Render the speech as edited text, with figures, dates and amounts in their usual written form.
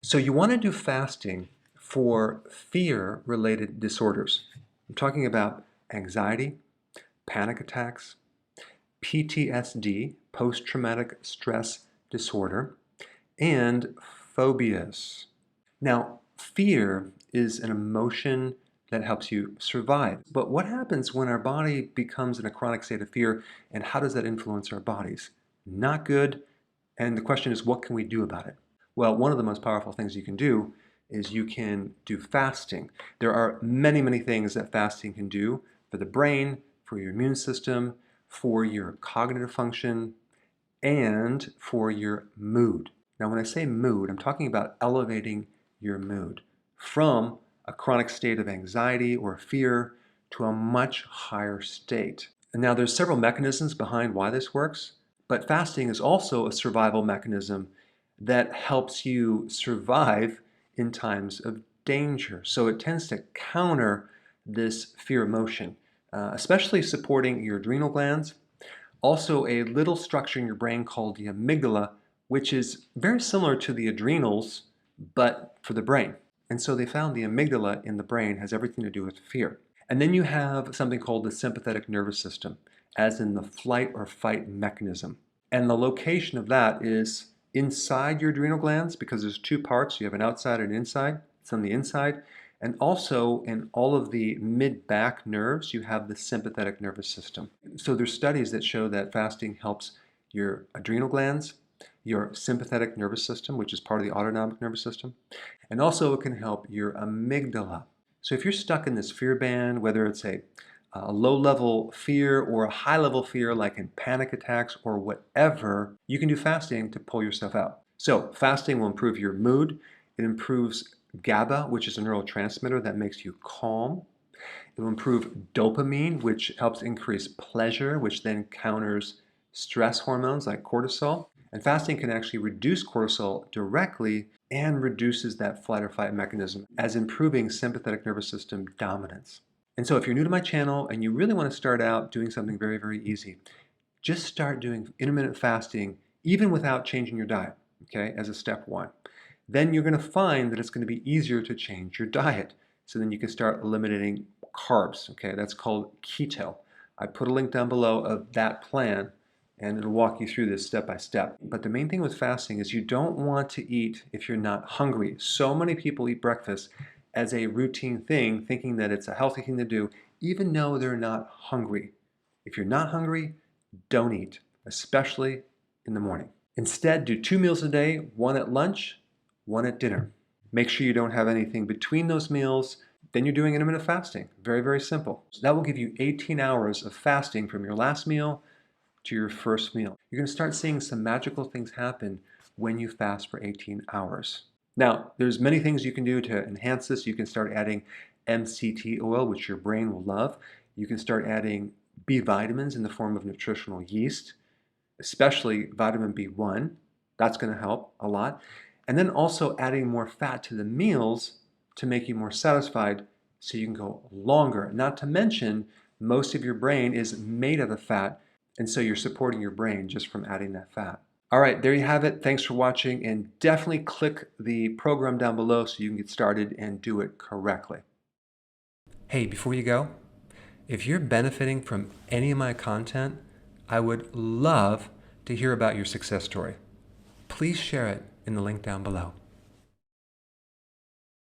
So you want to do fasting for fear-related disorders. I'm talking about anxiety, panic attacks, PTSD, post-traumatic stress disorder, and phobias. Now, fear is an emotion that helps you survive. But what happens when our body becomes in a chronic state of fear, and how does that influence our bodies? Not good. And the question is, what can we do about it? Well, one of the most powerful things you can do is you can do fasting. There are many, many things that fasting can do for the brain, for your immune system, for your cognitive function, and for your mood. Now, when I say mood, I'm talking about elevating your mood from a chronic state of anxiety or fear to a much higher state. And now there's several mechanisms behind why this works, but fasting is also a survival mechanism that helps you survive in times of danger. So it tends to counter this fear emotion, especially supporting your adrenal glands. Also, a little structure in your brain called the amygdala, which is very similar to the adrenals, but for the brain. And so they found the amygdala in the brain has everything to do with fear. And then you have something called the sympathetic nervous system, as in the flight or fight mechanism. And the location of that is inside your adrenal glands, because there's two parts. You have an outside and an inside. It's on the inside. And also in all of the mid-back nerves, you have the sympathetic nervous system. So there's studies that show that fasting helps your adrenal glands, your sympathetic nervous system, which is part of the autonomic nervous system, and also it can help your amygdala. So if you're stuck in this fear band, whether it's a low-level fear or a high-level fear like in panic attacks or whatever, you can do fasting to pull yourself out. So fasting will improve your mood. It improves GABA, which is a neurotransmitter that makes you calm. It will improve dopamine, which helps increase pleasure, which then counters stress hormones like cortisol. And fasting can actually reduce cortisol directly and reduces that flight or fight mechanism as improving sympathetic nervous system dominance. And so if you're new to my channel and you really want to start out doing something very, very easy, just start doing intermittent fasting even without changing your diet, okay, as a step one. Then you're going to find that it's going to be easier to change your diet. So then you can start eliminating carbs, okay? That's called keto. I put a link down below of that plan, and it'll walk you through this step by step. But the main thing with fasting is you don't want to eat if you're not hungry. So many people eat breakfast as a routine thing, thinking that it's a healthy thing to do, even though they're not hungry. If you're not hungry, don't eat, especially in the morning. Instead, do 2 meals a day, one at lunch, one at dinner. Make sure you don't have anything between those meals. Then you're doing intermittent fasting. Very, very simple. So that will give you 18 hours of fasting from your last meal to your first meal. You're going to start seeing some magical things happen when you fast for 18 hours. Now, there's many things you can do to enhance this. You can start adding MCT oil, which your brain will love. You can start adding B vitamins in the form of nutritional yeast, especially vitamin B1. That's going to help a lot. And then also adding more fat to the meals to make you more satisfied so you can go longer. Not to mention, most of your brain is made out of fat, and so you're supporting your brain just from adding that fat. All right, there you have it. Thanks for watching, and definitely click the program down below so you can get started and do it correctly. Hey, before you go, if you're benefiting from any of my content, I would love to hear about your success story. Please share it in the link down below.